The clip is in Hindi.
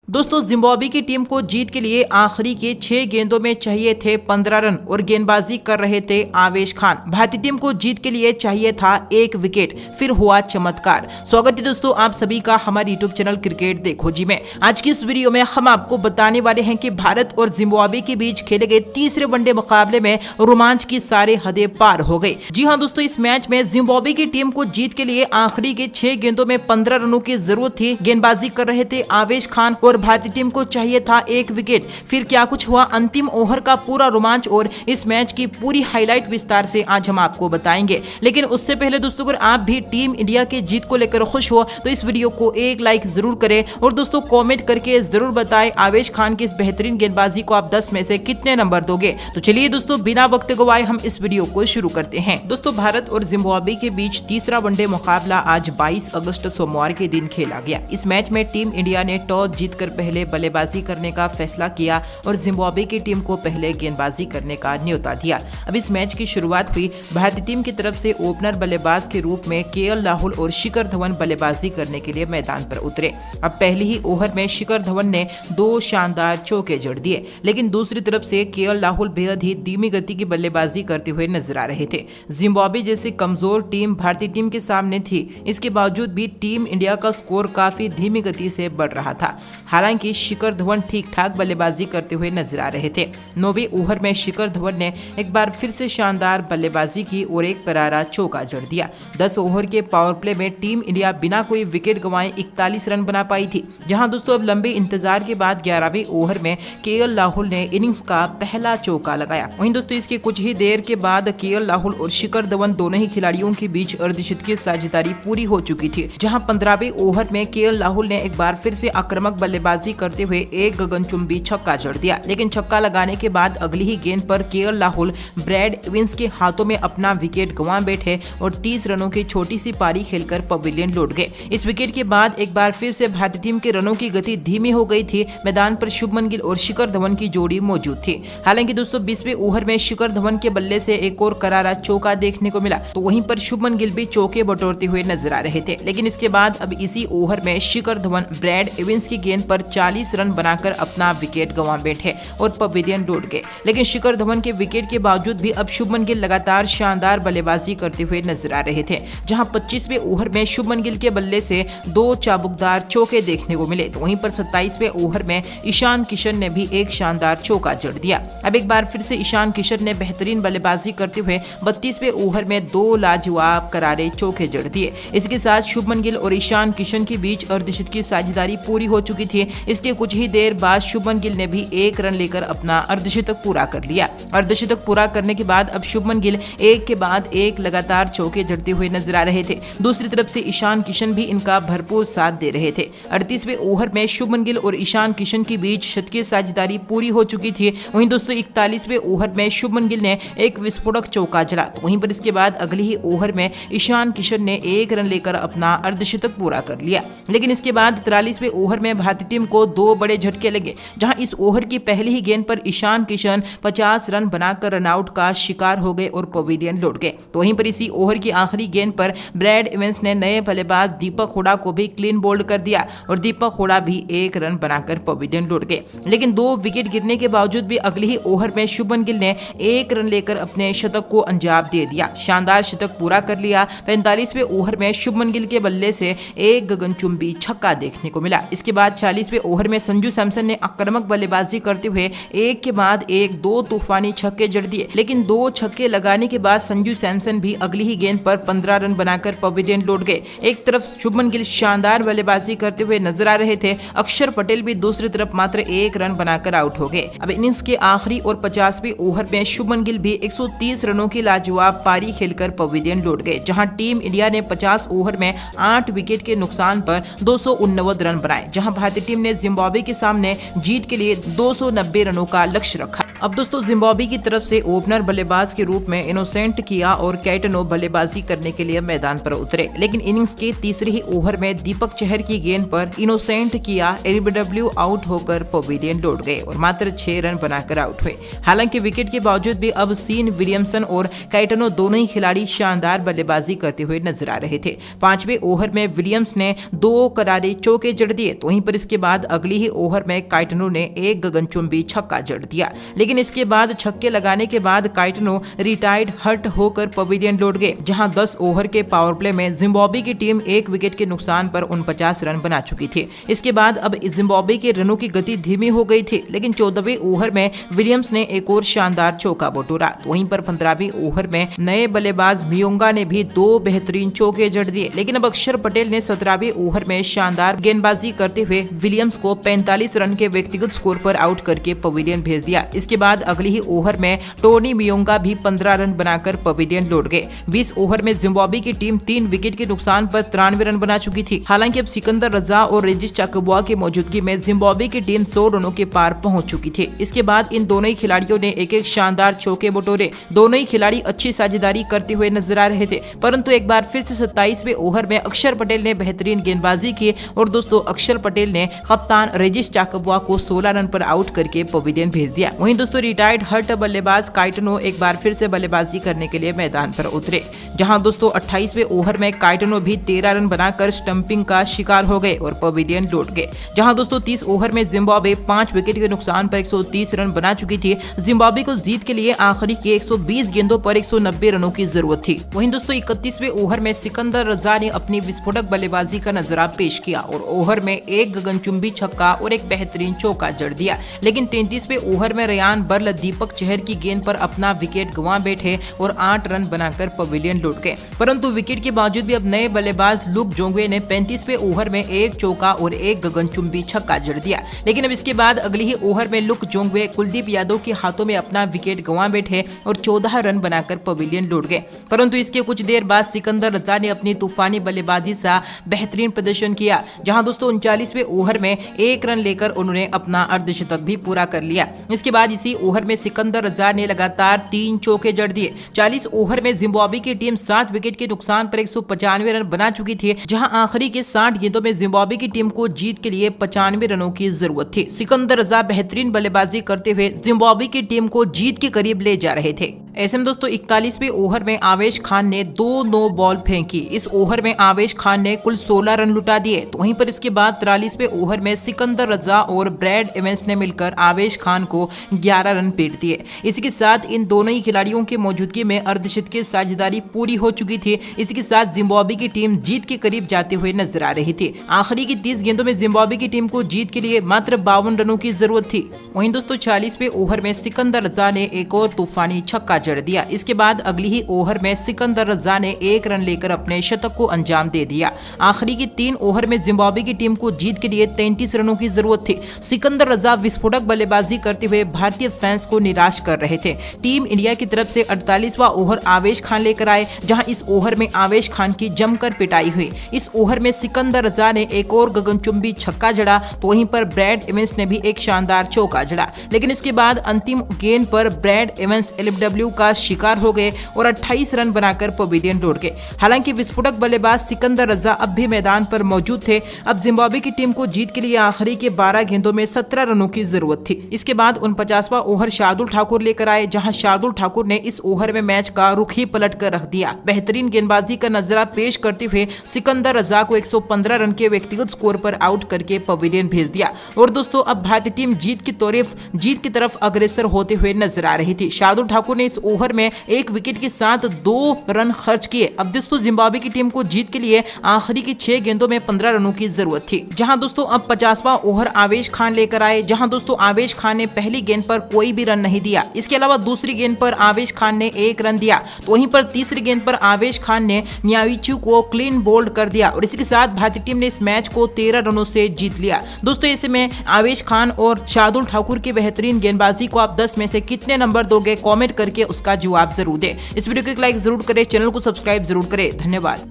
दोस्तों जिम्बाब्वे की टीम को जीत के लिए आखिरी के 6 गेंदों में चाहिए थे 15 रन और गेंदबाजी कर रहे थे आवेश खान। भारतीय टीम को जीत के लिए चाहिए था 1 विकेट, फिर हुआ चमत्कार। स्वागत है दोस्तों आप सभी का हमारे यूट्यूब चैनल क्रिकेट देखो जी में। आज की इस वीडियो में हम आपको बताने वाले हैं कि भारत और जिम्बाब्वे के बीच खेले गए तीसरे वनडे मुकाबले में रोमांच की सारे हदें पार हो गई। जी हाँ दोस्तों, इस मैच में जिम्बाब्वे की टीम को जीत के लिए आखिरी के 6 गेंदों में 15 रनों की जरूरत थी। गेंदबाजी कर रहे थे आवेश खान और भारतीय टीम को चाहिए था 1 विकेट। फिर क्या कुछ हुआ, अंतिम ओवर का पूरा रोमांच और इस मैच की पूरी हाईलाइट विस्तार से आज हम आपको बताएंगे। लेकिन उससे पहले दोस्तों, अगर आप भी टीम इंडिया के जीत को लेकर खुश हो तो इस वीडियो को एक लाइक जरूर करें और दोस्तों कमेंट करके जरूर बताएं आवेश खान की इस बेहतरीन गेंदबाजी को आप 10 में से कितने नंबर दोगे। तो चलिए दोस्तों बिना वक्त गवाए हम इस वीडियो को शुरू करते हैं। दोस्तों भारत और जिम्बाब्वे के बीच तीसरा वनडे मुकाबला आज 22 अगस्त सोमवार के दिन खेला गया। इस मैच में टीम इंडिया ने टॉस जीतकर पहले बल्लेबाजी करने का फैसला किया और जिम्बाब्वे की टीम को पहले गेंदबाजी करने का न्योता दिया। अब इस मैच की शुरुआत हुई। भारतीय टीम की तरफ से ओपनर बल्लेबाज के रूप में केएल राहुल और शिखर धवन बल्लेबाजी करने के लिए मैदान पर उतरे। अब पहले ही ओवर में शिखर धवन ने 2 शानदार चौके जड़ दिए, लेकिन दूसरी तरफ से केएल राहुल बेहद ही धीमी गति की बल्लेबाजी करते हुए नजर आ रहे थे। जिम्बाब्वे जैसी कमजोर टीम भारतीय टीम के सामने थी, इसके बावजूद भी टीम इंडिया का स्कोर काफी धीमी गति से बढ़ रहा था। हालांकि शिखर धवन ठीक ठाक बल्लेबाजी करते हुए नजर आ रहे थे। 9वें ओवर में शिखर धवन ने एक बार फिर से शानदार बल्लेबाजी की और एक करारा चौका जड़ दिया। 10 ओवर के पावर प्ले में टीम इंडिया बिना कोई विकेट गंवाए 41 रन बना पाई थी। जहां दोस्तों अब लंबे इंतजार के बाद 11वें ओवर में केएल राहुल ने इनिंग्स का पहला चौका लगाया। वहीं दोस्तों इसके कुछ ही देर के बाद केएल राहुल और शिखर धवन दोनों ही खिलाड़ियों के बीच अर्धशतकीय साझेदारी पूरी हो चुकी थी। जहां 15वें ओवर में केएल राहुल ने एक बार फिर से आक्रामक बल्लेबाजी करते हुए एक गगनचुंबी छक्का जड़ दिया, लेकिन छक्का लगाने के बाद अगली ही गेंद पर केएल राहुल ब्रैड इविंस के हाथों में अपना विकेट गंवा बैठे और 30 रनों की छोटी सी पारी खेलकर पवेलियन लौट गए। इस विकेट के बाद एक बार फिर से भारतीय टीम के रनों की गति धीमी हो गई थी। मैदान पर शुभमन गिल और शिखर धवन की जोड़ी मौजूद थी। हालांकि दोस्तों 20वें ओवर में शिखर धवन के बल्ले से एक और करारा चौका देखने को मिला, तो वहीं पर शुभमन गिल भी चौके बटोरते हुए नजर आ रहे थे। लेकिन इसके बाद अब इसी ओवर में शिखर धवन ब्रैड इविंस की गेंद पर 40 रन बनाकर अपना विकेट गंवा बैठे और पवेलियन लौट गए। लेकिन शिखर धवन के विकेट के बावजूद भी अब शुभमन गिल लगातार शानदार बल्लेबाजी करते हुए नजर आ रहे थे। जहां 25वें ओवर में शुभमन गिल के बल्ले से 2 चाबुकदार चौके देखने को मिले, तो वहीं पर 27वें ओवर में ईशान किशन ने भी एक शानदार चौका जड़ दिया। अब एक बार फिर से ईशान किशन ने बेहतरीन बल्लेबाजी करते हुए 32वें ओवर में 2 लाजवाब करारे चौके जड़ दिए। इसके साथ शुभमन गिल और ईशान किशन के बीच अर्धशतकीय साझेदारी पूरी हो चुकी थी। इसके कुछ ही देर बाद शुभमन गिल ने भी 1 रन लेकर अपना अर्धशतक पूरा कर लिया। अर्धशतक पूरा करने के बाद अब शुभमन गिल एक के बाद एक लगातार चौके जड़ते हुए नजर आ रहे थे। दूसरी तरफ से ईशान किशन भी इनका भरपूर साथ दे रहे थे। 38वें ओवर में शुभमन गिल और ईशान किशन के बीच शतकीय साझेदारी पूरी हो चुकी थी। वहीं दोस्तों 41वें ओवर में शुभमन गिल ने एक विस्फोटक चौका जड़ा, तो वहीं पर इसके बाद अगले ही ओवर में ईशान किशन ने 1 रन लेकर अपना अर्धशतक पूरा कर लिया। लेकिन इसके बाद 43वें ओवर में भारतीय टीम को 2 बड़े झटके लगे। जहां इस ओवर की पहली ही गेंद पर ईशान किशन 50 रन बनाकर रनआउट का शिकार हो गए और पवेलियन लौट गए। तो वहीं पर इसी ओवर की आखिरी गेंद पर ब्रैड इविंस ने नए बल्लेबाज दीपक हुडा को भी क्लीन बोल्ड कर दिया और दीपक हुडा भी 1 रन बनाकर पवेलियन लौट गए। लेकिन 2 विकेट गिरने के बावजूद भी अगले ही ओवर में शुभमन गिल ने 1 रन लेकर अपने शतक को अंजाम दे दिया, शानदार शतक पूरा कर लिया। 45वें ओवर में शुभमन गिल के बल्ले से एक गगनचुंबी छक्का देखने को मिला। इसके बाद 40वें ओवर में संजू सैमसन ने आक्रामक बल्लेबाजी करते हुए एक के बाद एक 2 तूफानी छक्के जड़ दिए। लेकिन 2 छक्के लगाने के बाद संजू सैमसन भी अगली ही गेंद पर 15 रन बनाकर पवेलियन लौट गए। एक तरफ शुभमन गिल शानदार बल्लेबाजी करते हुए नजर आ रहे थे, अक्षर पटेल भी दूसरी तरफ मात्र 1 रन बनाकर आउट हो गए। अब इनिंग्स के आखिरी और 50वें ओवर में शुभमन गिल भी 130 रनों की लाजवाब पारी खेलकर पवेलियन लौट गए। जहां टीम इंडिया ने 50 ओवर में 8 विकेट के नुकसान पर 289 रन बनाए। जहां भारतीय टीम ने जिम्बाब्वे के सामने जीत के लिए 290 रनों का लक्ष्य रखा। अब दोस्तों जिम्बाब्वे की तरफ से ओपनर बल्लेबाज के रूप में इनोसेंट किया और कैटनो बल्लेबाजी करने के लिए मैदान पर उतरे। लेकिन इनिंग्स के तीसरे ही ओवर में दीपक चहर की गेंद पर इनोसेंट किया एलबीडब्ल्यू आउट होकर पवेलियन लौट गए और मात्र 6 रन बनाकर आउट हुए। हालांकि विकेट के बावजूद भी अब सीन विलियमसन और कैटनो दोनों ही खिलाड़ी शानदार बल्लेबाजी करते हुए नजर आ रहे थे। 5वें ओवर में विलियम्स ने 2 करारे चौके जड़ दिए, तो वहीं पर इसके बाद अगली ही ओवर में काइटनो ने एक गगनचुंबी छक्का जड़ दिया, लेकिन इसके बाद छक्के लगाने के बाद काइटनो रिटायर्ड हर्ट होकर पवेलियन लौट गए, जहां 10 ओवर के पावर प्ले में जिम्बाब्वे की टीम 1 विकेट के नुकसान पर 49 रन बना चुकी थी। इसके बाद अब जिम्बाब्वे के रनों की गति धीमी हो गई थी, लेकिन 14वें ओवर में विलियम्स ने एक और शानदार चौका बटोरा। वहीं पर 15वें ओवर में नए बल्लेबाज मियोंगा ने भी 2 बेहतरीन चौके जड़ दिए, लेकिन अब अक्षर पटेल ने 17वें ओवर में शानदार गेंदबाजी करते हुए विलियम्स को 45 रन के व्यक्तिगत स्कोर पर आउट करके पवेलियन भेज दिया। इसके बाद अगले ही ओवर में टोनी मियोंगा भी 15 रन बनाकर पवेलियन लौट गए। 20 ओवर में जिम्बाब्वे की टीम 3 विकेट के नुकसान पर 93 रन बना चुकी थी। हालांकि अब सिकंदर रजा और रेजिस चाकबुआ की मौजूदगी में जिम्बाब्वे की टीम 100 रनों के पार पहुंच चुकी थी। इसके बाद इन दोनों ही खिलाड़ियों ने एक शानदार चौके बटोरे। दोनों ही खिलाड़ी अच्छी साझेदारी करते हुए नजर आ रहे थे, परंतु एक बार फिर से 27वें ओवर में अक्षर पटेल ने बेहतरीन गेंदबाजी की और दोस्तों अक्षर पटेल ने कप्तान रेजिस चाकबुआ को 16 रन पर आउट करके पवेलियन भेज दिया। वहीं दोस्तों रिटायर्ड हर्ट बल्लेबाज काइटनो एक बार फिर से बल्लेबाजी करने के लिए मैदान पर उतरे, जहां दोस्तों 28वें ओवर में काइटनो भी 13 रन बनाकर स्टंपिंग का शिकार हो गए और पवेलियन लौट गए। जहां दोस्तों 30 ओवर में जिम्बाब्वे 5 विकेट के नुकसान पर 130 रन बना चुकी थी। जिम्बाब्वे को जीत के लिए आखिरी के 120 गेंदों पर 190 रनों की जरूरत थी। वहीं दोस्तों 31वें ओवर में सिकंदर रजा ने अपनी विस्फोटक बल्लेबाजी का नजारा पेश किया और ओवर में एक गगनचुंबी छक्का और एक बेहतरीन चौका जड़ दिया, लेकिन 33वें ओवर में रेयान बर्ल दीपक चहर की गेंद पर अपना विकेट गंवा बैठे और 8 रन बनाकर पवेलियन लौट गए। परंतु विकेट के बावजूद भी अब नए बल्लेबाज लुक जोंगवे ने 35वें ओवर में एक चौका और एक गगनचुंबी छक्का जड़ दिया, लेकिन अब इसके बाद अगले ही ओवर में लुक जोंगवे कुलदीप यादव के हाथों में अपना विकेट गंवा बैठे और 14 रन बनाकर पवेलियन लौट गए। परंतु इसके कुछ देर बाद सिकंदर रजा ने अपनी तूफानी बल्लेबाजी से बेहतरीन प्रदर्शन किया, जहां दोस्तों 39वें ओवर में 1 रन लेकर उन्होंने अपना अर्धशतक भी पूरा कर लिया। इसके बाद इसी ओवर में सिकंदर रजा ने लगातार 3 चौके जड़ दिए। 40 ओवर में जिम्बाब्वे की टीम 7 विकेट के नुकसान पर 195 रन बना चुकी थी, जहां आखिरी के 60 गेंदों में जिम्बाब्वे की टीम को जीत के लिए 95 रनों की जरूरत थी। सिकंदर रजा बेहतरीन बल्लेबाजी करते हुए जिम्बाब्वे की टीम को जीत के करीब ले जा रहे थे। ऐसे में दोस्तों 41वें ओवर में आवेश खान ने 2 नो बॉल फेंकी। इस ओवर में आवेश खान ने कुल 16 रन लुटा दिए। तो वहीं पर इसके बाद 43वें ओवर में सिकंदर रजा और ब्रैड इवेंस ने मिलकर आवेश खान को 11 रन पीट दिए। इसी के साथ इन दोनों ही खिलाड़ियों की मौजूदगी में अर्धशतकीय साझेदारी पूरी हो चुकी थी। इसी के साथ जिम्बाब्वे की टीम जीत के करीब जाते हुए नजर आ रही थी। आखिरी की 30 गेंदों में जिम्बाब्वे की टीम को जीत के लिए मात्र 52 रनों की जरूरत थी। वहीं दोस्तों 40वें ओवर में सिकंदर रजा ने एक और तूफानी छक्का जड़ दिया। इसके बाद अगली ही ओवर में सिकंदर रजा ने 1 रन लेकर अपने शतक को अंजाम दे दिया। आखिरी की 3 ओवर में जिम्बाब्वे की टीम को जीत के लिए 33 रनों की जरूरत थी। सिकंदर रजा विस्फोटक बल्लेबाजी करते हुए भारतीय फैंस को निराश कर रहे थे। टीम इंडिया की तरफ से 48वां ओवर आवेश खान लेकर आए, जहां इस ओवर में आवेश खान की जमकर पिटाई हुई। इस ओवर में सिकंदर रजा ने एक और गगनचुंबी छक्का जड़ा, तो वहीं पर ब्रैड इवेंस ने भी एक शानदार चौका जड़ा, लेकिन इसके बाद अंतिम गेंद पर ब्रैड इवेंस एलबीडब्ल्यू का शिकार हो गए और 28 रन बनाकर पवेलियन लौट गए। हालांकि विस्फोटक बल्लेबाज सिकंदर रजा अब भी मैदान पर मौजूद थे। अब जिम्बाब्वे की टीम को जीत के लिए आखिरी के 12 गेंदों में 17 रनों की जरूरत थी। इसके बाद 49वां ओवर शार्दुल ठाकुर लेकर आए, जहां शार्दुल ठाकुर ने इस ओवर में मैच का रुख ही पलट कर रख दिया। बेहतरीन गेंदबाजी का नजरा पेश करते हुए सिकंदर रजा को 115 रन के व्यक्तिगत स्कोर पर आउट करके पवेलियन भेज दिया। और दोस्तों अब भारतीय टीम जीत की तरफ अग्रसर होते हुए नजर आ रही थी। शार्दुल ठाकुर ने इस ओवर में 1 विकेट के साथ 2 रन खर्च किए। अब दोस्तों जिम्बाब्वे की टीम को जीत के लिए आखिरी की 6 गेंदों में 15 रनों की जरूरत थी। जहां दोस्तों अब 50वां ओवर आवेश खान लेकर आए, जहां दोस्तों आवेश खान ने पहली गेंद पर कोई भी रन नहीं दिया। इसके अलावा दूसरी गेंद पर आवेश खान ने 1 रन दिया, तो वहीं पर तीसरी गेंद पर आवेश खान ने न्याविचू को क्लीन बोल्ड कर दिया और इसी के साथ भारतीय टीम ने इस मैच को 13 रनों से जीत लिया। दोस्तों ऐसे में आवेश खान और शार्दुल ठाकुर की बेहतरीन गेंदबाजी को आप 10 में से कितने नंबर दोगे, कमेंट करके उसका जवाब जरूर दें। इस वीडियो को एक लाइक जरूर करें, चैनल को सब्सक्राइब जरूर करें। धन्यवाद।